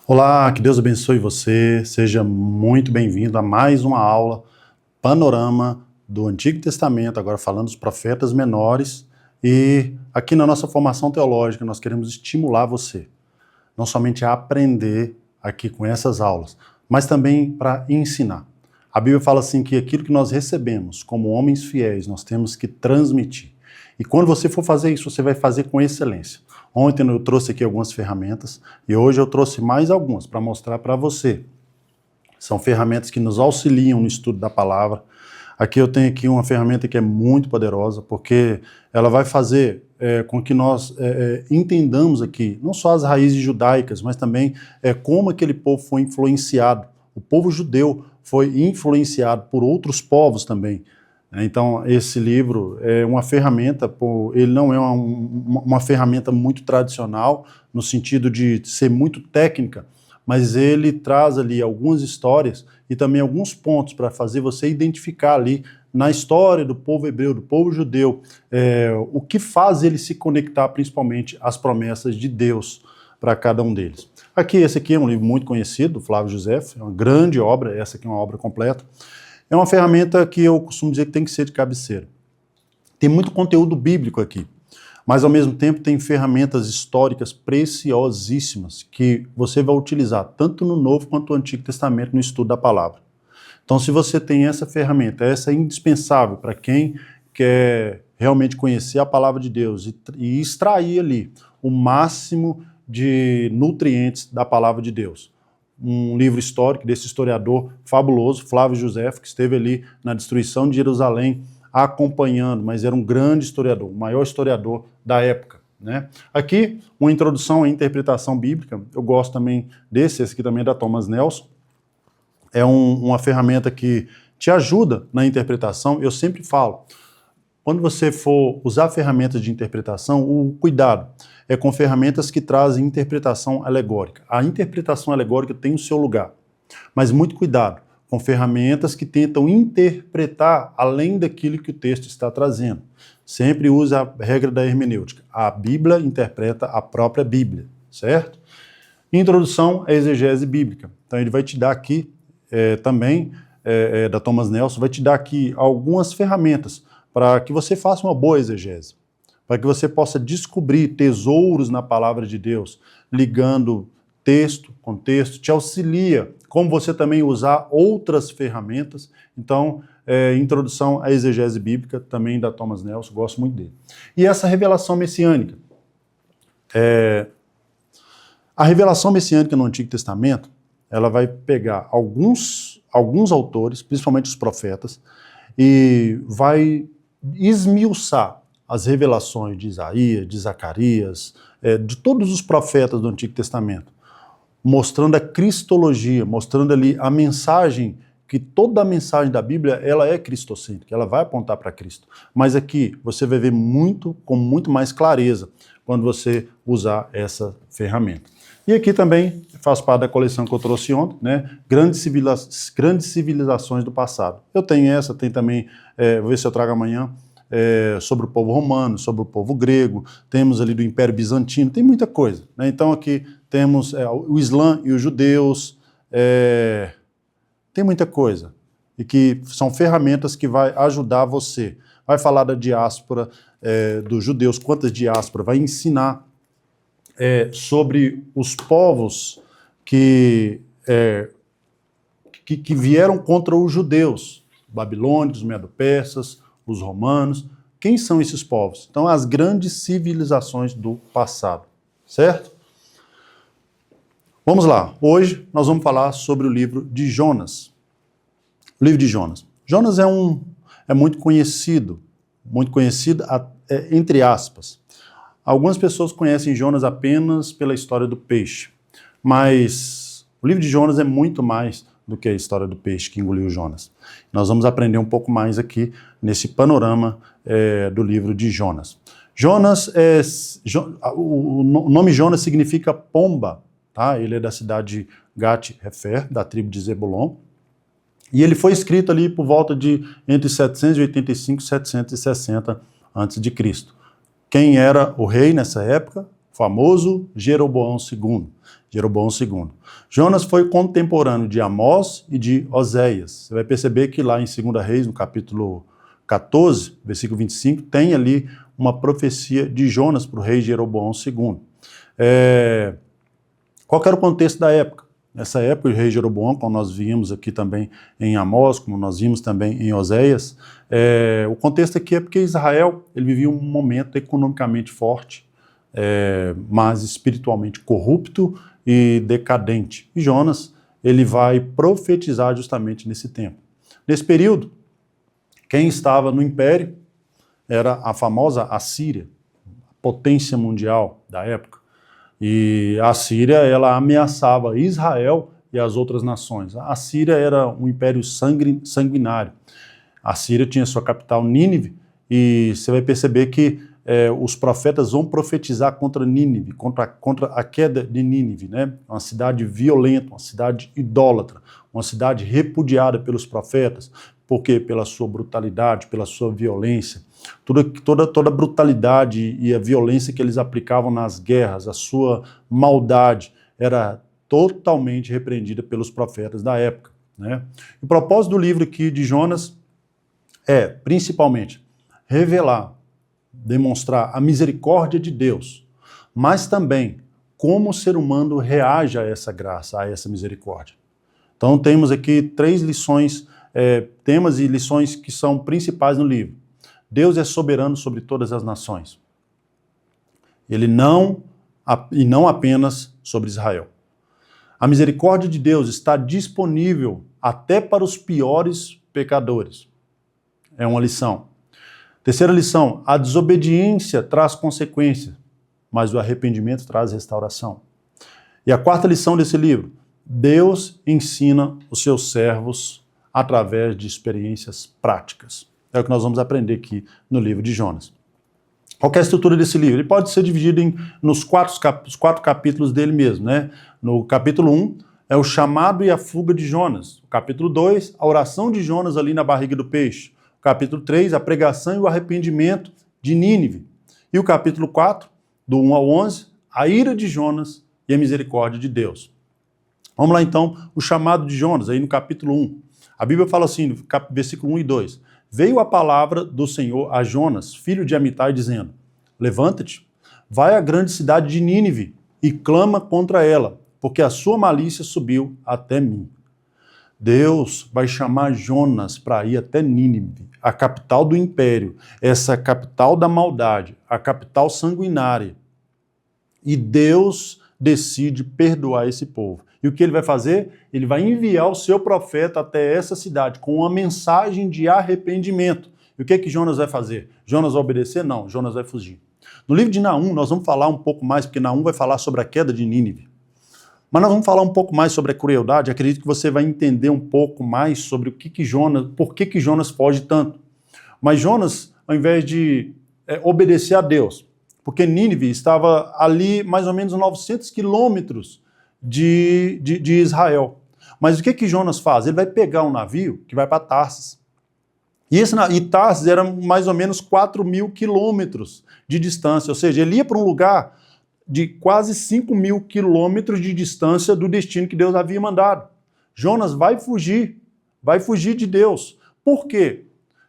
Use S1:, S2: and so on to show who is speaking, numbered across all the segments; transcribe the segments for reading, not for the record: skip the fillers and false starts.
S1: Olá, que Deus abençoe você, seja muito bem-vindo a mais uma aula, panorama do Antigo Testamento, agora falando dos profetas menores, e aqui na nossa formação teológica nós queremos estimular você, não somente a aprender aqui com essas aulas, mas também para ensinar. A Bíblia fala assim que aquilo que nós recebemos como homens fiéis, nós temos que transmitir. E quando você for fazer isso, você vai fazer com excelência. Ontem eu trouxe aqui algumas ferramentas e hoje eu trouxe mais algumas para mostrar para você. São ferramentas que nos auxiliam no estudo da palavra. Aqui eu tenho aqui uma ferramenta que é muito poderosa, porque ela vai fazer com que nós entendamos aqui, não só as raízes judaicas, mas também como aquele povo foi influenciado. O povo judeu foi influenciado por outros povos também. Então, esse livro é uma ferramenta, ele não é uma ferramenta muito tradicional, no sentido de ser muito técnica, mas ele traz ali algumas histórias e também alguns pontos para fazer você identificar ali na história do povo hebreu, do povo judeu, o que faz ele se conectar principalmente às promessas de Deus para cada um deles. Esse aqui é um livro muito conhecido, do Flávio José, é uma grande obra, essa aqui é uma obra completa. É uma ferramenta que eu costumo dizer que tem que ser de cabeceira. Tem muito conteúdo bíblico aqui, mas ao mesmo tempo tem ferramentas históricas preciosíssimas que você vai utilizar tanto no Novo quanto no Antigo Testamento no estudo da palavra. Então, se você tem essa ferramenta, essa é indispensável para quem quer realmente conhecer a palavra de Deus e extrair ali o máximo de nutrientes da palavra de Deus. Um livro histórico desse historiador fabuloso, Flávio José, que esteve ali na destruição de Jerusalém acompanhando, mas era um grande historiador, o maior historiador da época, né? Aqui, uma introdução à interpretação bíblica, eu gosto também esse aqui também é da Thomas Nelson, é uma ferramenta que te ajuda na interpretação. Eu sempre falo, quando você for usar ferramentas de interpretação, o cuidado é com ferramentas que trazem interpretação alegórica. A interpretação alegórica tem o seu lugar, mas muito cuidado com ferramentas que tentam interpretar além daquilo que o texto está trazendo. Sempre use a regra da hermenêutica. A Bíblia interpreta a própria Bíblia, certo? Introdução à exegese bíblica. Então ele vai te dar aqui também, da Thomas Nelson, vai te dar aqui algumas ferramentas para que você faça uma boa exegese, para que você possa descobrir tesouros na palavra de Deus, ligando texto com texto, te auxilia, como você também usar outras ferramentas. Então, introdução à exegese bíblica, também da Thomas Nelson, gosto muito dele. E essa revelação messiânica. A revelação messiânica no Antigo Testamento, ela vai pegar alguns autores, principalmente os profetas, e vai esmiuçar as revelações de Isaías, de Zacarias, de todos os profetas do Antigo Testamento, mostrando a cristologia, mostrando ali a mensagem, que toda a mensagem da Bíblia, ela é cristocêntrica, ela vai apontar para Cristo. Mas aqui você vai ver com muito mais clareza quando você usar essa ferramenta. E aqui também faz parte da coleção que eu trouxe ontem, né? Grandes civilizações do passado. Eu tenho essa, tem também, vou ver se eu trago amanhã, sobre o povo romano, sobre o povo grego, temos ali do Império Bizantino, tem muita coisa, né? Então aqui temos o Islã e os judeus, tem muita coisa, e que são ferramentas que vai ajudar você. Vai falar da diáspora dos judeus, quantas diásporas, vai ensinar sobre os povos que vieram contra os judeus, babilônicos, medo-persas, os romanos. Quem são esses povos? Então, as grandes civilizações do passado, certo? Vamos lá. Hoje nós vamos falar sobre o livro de Jonas. O livro de Jonas. Jonas é muito conhecido entre aspas. Algumas pessoas conhecem Jonas apenas pela história do peixe, mas o livro de Jonas é muito mais do que a história do peixe que engoliu Jonas. Nós vamos aprender um pouco mais aqui nesse panorama do livro de Jonas. O nome Jonas significa pomba, tá? Ele é da cidade de Gat-Hefer, da tribo de Zebulon, e ele foi escrito ali por volta de entre 785 e 760 a.C. Quem era o rei nessa época? O famoso Jeroboão II. Jeroboão II. Jonas foi contemporâneo de Amós e de Oséias. Você vai perceber que lá em 2 Reis, no capítulo 14, versículo 25, tem ali uma profecia de Jonas para o rei Jeroboão II. Qual que era o contexto da época? Nessa época, o rei Jeroboão, como nós vimos aqui também em Amós, como nós vimos também em Oséias, o contexto aqui é porque Israel ele vivia um momento economicamente forte, mas espiritualmente corrupto e decadente. E Jonas ele vai profetizar justamente nesse tempo. Nesse período, quem estava no império era a famosa Assíria, a potência mundial da época. E a Síria, ela ameaçava Israel e as outras nações. A Síria era um império sanguinário. A Síria tinha sua capital Nínive, e você vai perceber que os profetas vão profetizar contra Nínive, contra a queda de Nínive, né? Uma cidade violenta, uma cidade idólatra, uma cidade repudiada pelos profetas. Por quê? Pela sua brutalidade, pela sua violência. Toda a brutalidade e a violência que eles aplicavam nas guerras, a sua maldade, era totalmente repreendida pelos profetas da época, né? O propósito do livro aqui de Jonas é, principalmente, revelar, demonstrar a misericórdia de Deus, mas também como o ser humano reage a essa graça, a essa misericórdia. Então temos aqui 3 lições, temas e lições que são principais no livro. Deus é soberano sobre todas as nações. Ele não apenas sobre Israel. A misericórdia de Deus está disponível até para os piores pecadores. É uma lição. Terceira lição, a desobediência traz consequências, mas o arrependimento traz restauração. E a quarta lição desse livro, Deus ensina os seus servos através de experiências práticas. É o que nós vamos aprender aqui no livro de Jonas. Qual é a estrutura desse livro? Ele pode ser dividido nos 4 capítulos dele mesmo, né? No capítulo 1 é o chamado e a fuga de Jonas. O capítulo 2, a oração de Jonas ali na barriga do peixe. O capítulo 3, a pregação e o arrependimento de Nínive. E o capítulo 4, do 1 ao 11, a ira de Jonas e a misericórdia de Deus. Vamos lá então, o chamado de Jonas, aí no capítulo 1. A Bíblia fala assim, no versículo 1 e 2. Veio a palavra do Senhor a Jonas, filho de Amitai, dizendo: levanta-te, vai à grande cidade de Nínive e clama contra ela, porque a sua malícia subiu até mim. Deus vai chamar Jonas para ir até Nínive, a capital do império, essa capital da maldade, a capital sanguinária. E Deus decide perdoar esse povo. E o que ele vai fazer? Ele vai enviar o seu profeta até essa cidade com uma mensagem de arrependimento. E o que Jonas vai fazer? Jonas vai obedecer? Não, Jonas vai fugir. No livro de Naum, nós vamos falar um pouco mais, porque Naum vai falar sobre a queda de Nínive. Mas nós vamos falar um pouco mais sobre a crueldade. Acredito que você vai entender um pouco mais sobre por que Jonas foge tanto. Mas Jonas, ao invés de obedecer a Deus, porque Nínive estava ali mais ou menos 900 quilômetros de Israel. Mas o que Jonas faz? Ele vai pegar um navio que vai para Tarsis. E Tarsis era mais ou menos 4.000 quilômetros de distância, ou seja, ele ia para um lugar de quase 5.000 quilômetros de distância do destino que Deus havia mandado. Jonas vai fugir de Deus. Por quê?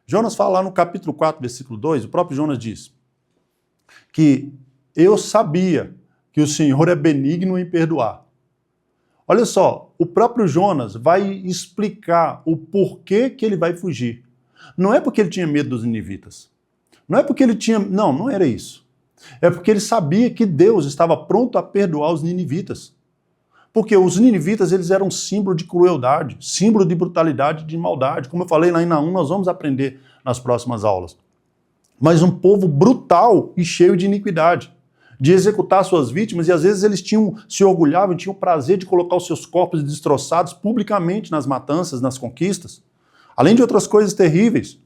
S1: Jonas fala lá no capítulo 4, versículo 2, o próprio Jonas diz que eu sabia que o Senhor é benigno em perdoar. Olha só, o próprio Jonas vai explicar o porquê que ele vai fugir. Não é porque ele tinha medo dos ninivitas. Não é porque ele tinha... Não era isso. É porque ele sabia que Deus estava pronto a perdoar os ninivitas. Porque os ninivitas, eles eram símbolo de crueldade, símbolo de brutalidade e de maldade. Como eu falei lá em Naum, nós vamos aprender nas próximas aulas. Mas um povo brutal e cheio de iniquidade, de executar suas vítimas, e às vezes eles se orgulhavam, tinham o prazer de colocar os seus corpos destroçados publicamente nas matanças, nas conquistas, além de outras coisas terríveis.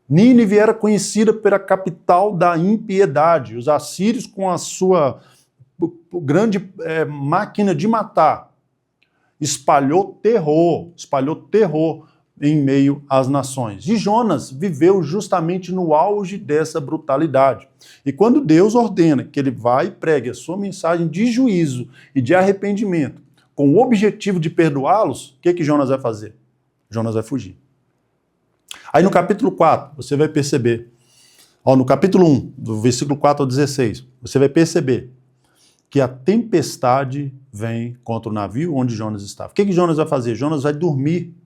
S1: Nínive era conhecida pela capital da impiedade. Os assírios, com a sua grande máquina de matar, espalhou terror, em meio às nações. E Jonas viveu justamente no auge dessa brutalidade. E quando Deus ordena que ele vá e pregue a sua mensagem de juízo e de arrependimento, com o objetivo de perdoá-los, o que Jonas vai fazer? Jonas vai fugir. Aí no capítulo 4, você vai perceber, no capítulo 1, do versículo 4 ao 16, você vai perceber que a tempestade vem contra o navio onde Jonas estava. O que Jonas vai fazer? Jonas vai dormir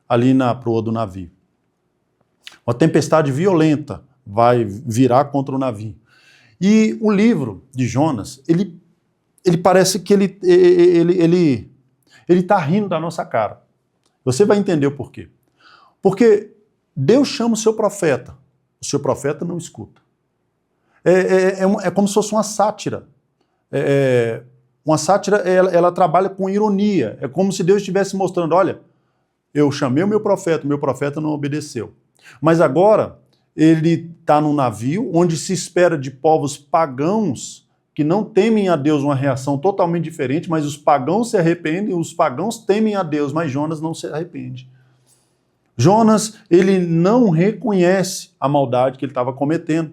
S1: ali na proa do navio. Uma tempestade violenta vai virar contra o navio. E o livro de Jonas, ele parece que ele está rindo da nossa cara. Você vai entender o porquê. Porque Deus chama o seu profeta não escuta. É como se fosse uma sátira. Uma sátira, ela trabalha com ironia. É como se Deus estivesse mostrando, olha, eu chamei o meu profeta não obedeceu. Mas agora, ele está num navio onde se espera de povos pagãos que não temem a Deus uma reação totalmente diferente, mas os pagãos se arrependem, os pagãos temem a Deus, mas Jonas não se arrepende. Jonas, ele não reconhece a maldade que ele estava cometendo.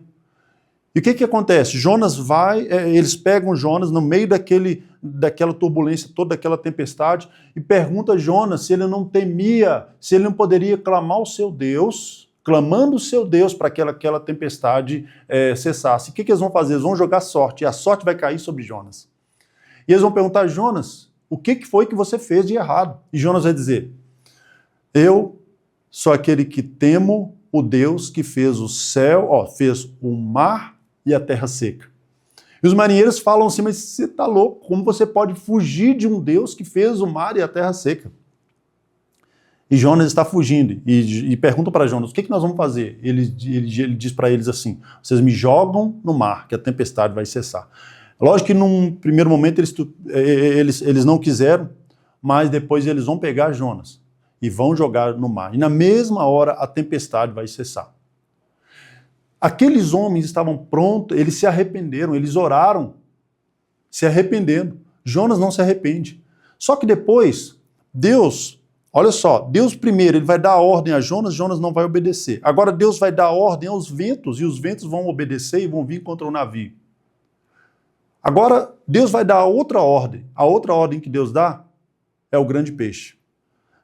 S1: E o que acontece? Jonas eles pegam Jonas no meio daquela turbulência, toda aquela tempestade, e pergunta a Jonas se ele não temia, se ele não poderia clamar o seu Deus, clamando o seu Deus para que aquela tempestade cessasse. O que eles vão fazer? Eles vão jogar sorte, e a sorte vai cair sobre Jonas. E eles vão perguntar, Jonas, o que foi que você fez de errado? E Jonas vai dizer, eu sou aquele que temo o Deus que fez o céu, fez o mar e a terra seca. E os marinheiros falam assim, mas você está louco, como você pode fugir de um Deus que fez o mar e a terra seca? E Jonas está fugindo, e perguntam para Jonas, o que nós vamos fazer? Ele diz para eles assim, vocês me jogam no mar, que a tempestade vai cessar. Lógico que num primeiro momento eles não quiseram, mas depois eles vão pegar Jonas e vão jogar no mar. E na mesma hora a tempestade vai cessar. Aqueles homens estavam prontos, eles se arrependeram, eles oraram, se arrependendo. Jonas não se arrepende. Só que depois, Deus, olha só, Deus primeiro, ele vai dar a ordem a Jonas, Jonas não vai obedecer. Agora Deus vai dar a ordem aos ventos, e os ventos vão obedecer e vão vir contra o navio. Agora, Deus vai dar a outra ordem que Deus dá é o grande peixe.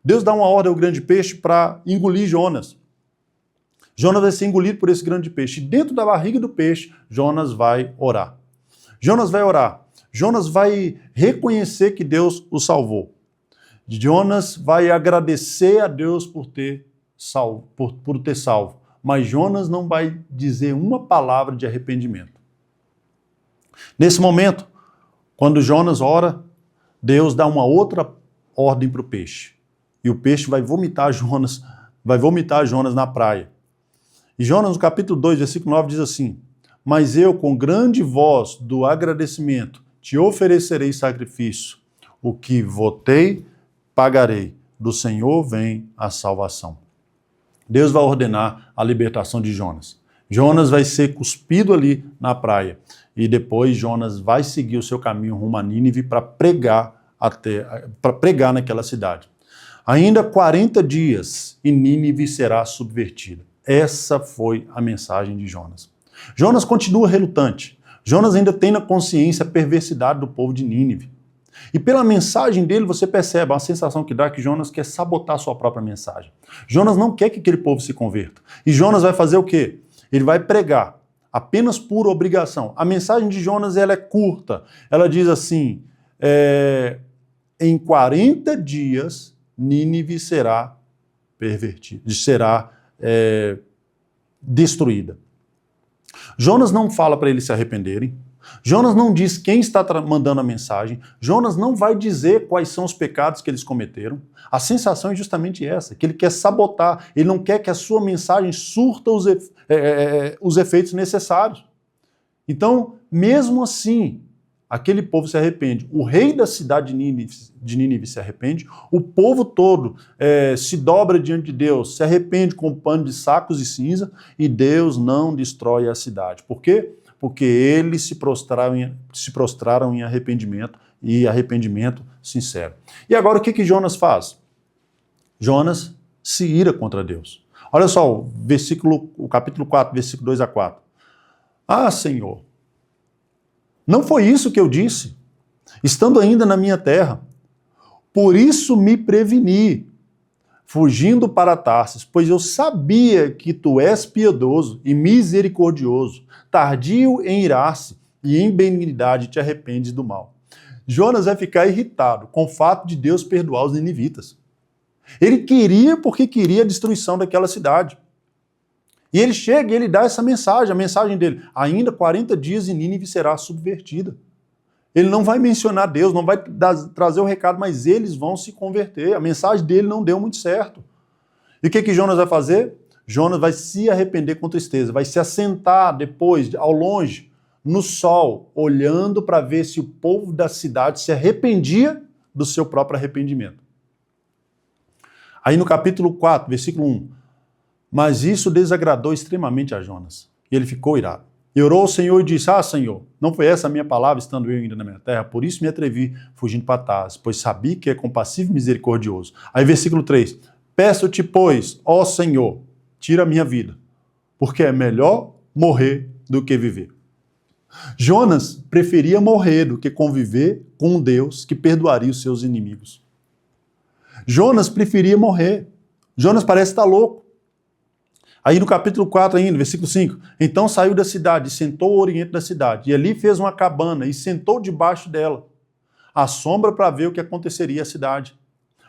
S1: Deus dá uma ordem ao grande peixe para engolir Jonas. Jonas vai ser engolido por esse grande peixe. E dentro da barriga do peixe, Jonas vai orar. Jonas vai orar. Jonas vai reconhecer que Deus o salvou. Jonas vai agradecer a Deus por ter salvo. Mas Jonas não vai dizer uma palavra de arrependimento. Nesse momento, quando Jonas ora, Deus dá uma outra ordem para o peixe. E o peixe vai vomitar Jonas na praia. E Jonas, no capítulo 2, versículo 9, diz assim, mas eu, com grande voz do agradecimento, te oferecerei sacrifício. O que votei, pagarei. Do Senhor vem a salvação. Deus vai ordenar a libertação de Jonas. Jonas vai ser cuspido ali na praia. E depois Jonas vai seguir o seu caminho rumo a Nínive para pregar naquela cidade. Ainda 40 dias e Nínive será subvertida. Essa foi a mensagem de Jonas. Jonas continua relutante. Jonas ainda tem na consciência a perversidade do povo de Nínive. E pela mensagem dele você percebe a sensação que dá que Jonas quer sabotar a sua própria mensagem. Jonas não quer que aquele povo se converta. E Jonas vai fazer o quê? Ele vai pregar apenas por obrigação. A mensagem de Jonas ela é curta. Ela diz assim, em 40 dias Nínive será destruída. Jonas não fala para eles se arrependerem. Jonas não diz quem está mandando a mensagem. Jonas não vai dizer quais são os pecados que eles cometeram. A sensação é justamente essa, que ele quer sabotar. Ele não quer que a sua mensagem surta os efeitos necessários. Então, mesmo assim, aquele povo se arrepende. O rei da cidade de Nínive se arrepende. O povo todo se dobra diante de Deus, se arrepende com pano de sacos e cinza, e Deus não destrói a cidade. Por quê? Porque eles se prostraram em arrependimento, e arrependimento sincero. E agora o que Jonas faz? Jonas se ira contra Deus. Olha só, o capítulo 4, versículo 2 a 4. Ah, Senhor, não foi isso que eu disse, estando ainda na minha terra. Por isso me preveni, fugindo para Tarsis, pois eu sabia que tu és piedoso e misericordioso, tardio em irar-se e em benignidade te arrependes do mal. Jonas vai ficar irritado com o fato de Deus perdoar os ninivitas. Ele queria porque queria a destruição daquela cidade. E ele chega e ele dá essa mensagem, a mensagem dele, ainda 40 dias e Nínive será subvertida. Ele não vai mencionar Deus, não vai trazer o recado, mas eles vão se converter. A mensagem dele não deu muito certo. E o que Jonas vai fazer? Jonas vai se arrepender com tristeza, vai se assentar depois, ao longe, no sol, olhando para ver se o povo da cidade se arrependia do seu próprio arrependimento. Aí no capítulo 4, versículo 1, mas isso desagradou extremamente a Jonas, e ele ficou irado. E orou ao Senhor e disse, Senhor, não foi essa a minha palavra, estando eu ainda na minha terra, por isso me atrevi, fugindo para Tarsis, pois sabia que é compassivo e misericordioso. Aí versículo 3, peço-te, pois, ó Senhor, tira a minha vida, porque é melhor morrer do que viver. Jonas preferia morrer do que conviver com um Deus que perdoaria os seus inimigos. Jonas preferia morrer. Jonas parece estar louco. Aí no capítulo 4 ainda, versículo 5, então saiu da cidade e sentou ao oriente da cidade, e ali fez uma cabana e sentou debaixo dela, à sombra para ver o que aconteceria à cidade.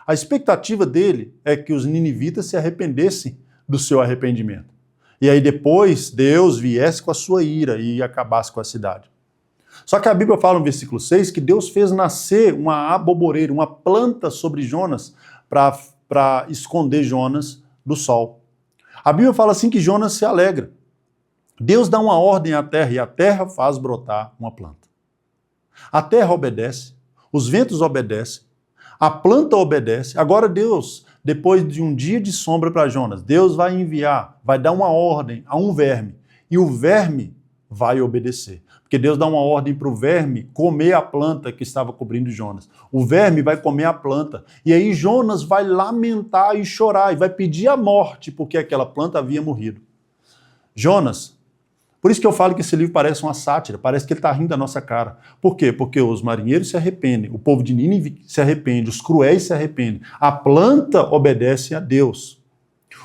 S1: A expectativa dele é que os ninivitas se arrependessem do seu arrependimento. E aí depois Deus viesse com a sua ira e acabasse com a cidade. Só que a Bíblia fala no versículo 6 que Deus fez nascer uma aboboreira, uma planta sobre Jonas para esconder Jonas do sol. A Bíblia fala assim que Jonas se alegra. Deus dá uma ordem à terra e a terra faz brotar uma planta. A terra obedece, os ventos obedecem, a planta obedece. Agora Deus, depois de um dia de sombra para Jonas, Deus vai enviar, vai dar uma ordem a um verme e o verme vai obedecer. Porque Deus dá uma ordem para o verme comer a planta que estava cobrindo Jonas. O verme vai comer a planta. E aí Jonas vai lamentar e chorar e vai pedir a morte porque aquela planta havia morrido. Jonas, por isso que eu falo que esse livro parece uma sátira, parece que ele está rindo da nossa cara. Por quê? Porque os marinheiros se arrependem, o povo de Nínive se arrepende, os cruéis se arrependem. A planta obedece a Deus.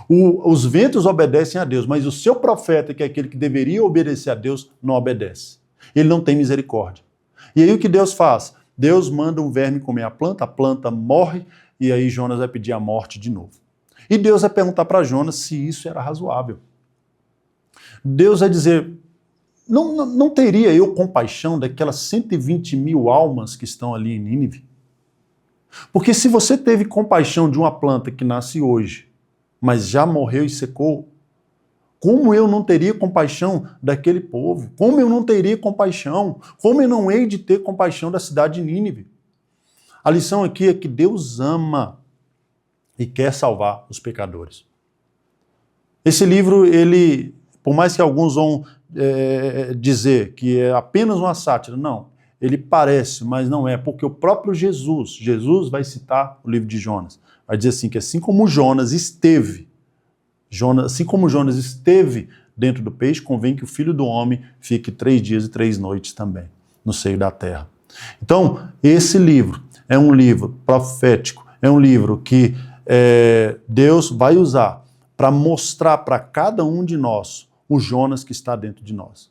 S1: Os ventos obedecem a Deus, mas o seu profeta, que é aquele que deveria obedecer a Deus, não obedece. Ele não tem misericórdia. E aí o que Deus faz? Deus manda um verme comer a planta morre, e aí Jonas vai pedir a morte de novo. E Deus vai perguntar para Jonas se isso era razoável. Deus vai dizer, não teria eu compaixão daquelas 120 mil almas que estão ali em Nínive? Porque se você teve compaixão de uma planta que nasce hoje, mas já morreu e secou, como eu não teria compaixão daquele povo? Como eu não teria compaixão? Como eu não hei de ter compaixão da cidade de Nínive? A lição aqui é que Deus ama e quer salvar os pecadores. Esse livro, ele, por mais que alguns vão dizer que é apenas uma sátira, não. Ele parece, mas não é, porque o próprio Jesus vai citar o livro de Jonas. Vai dizer assim, que assim como Jonas esteve dentro do peixe, convém que o Filho do Homem fique 3 dias e 3 noites também, no seio da terra. Então, esse livro é um livro profético, é um livro que Deus vai usar para mostrar para cada um de nós o Jonas que está dentro de nós.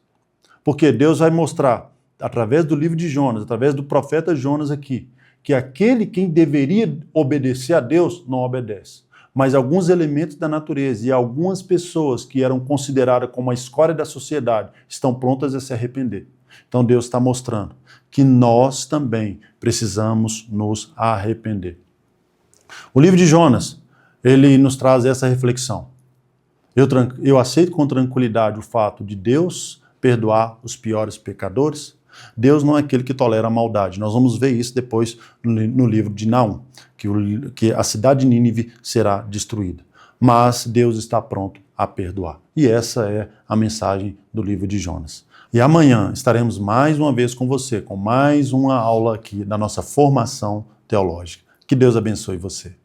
S1: Porque Deus vai mostrar, através do livro de Jonas, através do profeta Jonas aqui, que aquele quem deveria obedecer a Deus não obedece. Mas alguns elementos da natureza e algumas pessoas que eram consideradas como a escória da sociedade estão prontas a se arrepender. Então Deus está mostrando que nós também precisamos nos arrepender. O livro de Jonas, ele nos traz essa reflexão. Eu aceito com tranquilidade o fato de Deus perdoar os piores pecadores. Deus não é aquele que tolera a maldade. Nós vamos ver isso depois no livro de Naum, que a cidade de Nínive será destruída. Mas Deus está pronto a perdoar. E essa é a mensagem do livro de Jonas. E amanhã estaremos mais uma vez com você, com mais uma aula aqui da nossa formação teológica. Que Deus abençoe você.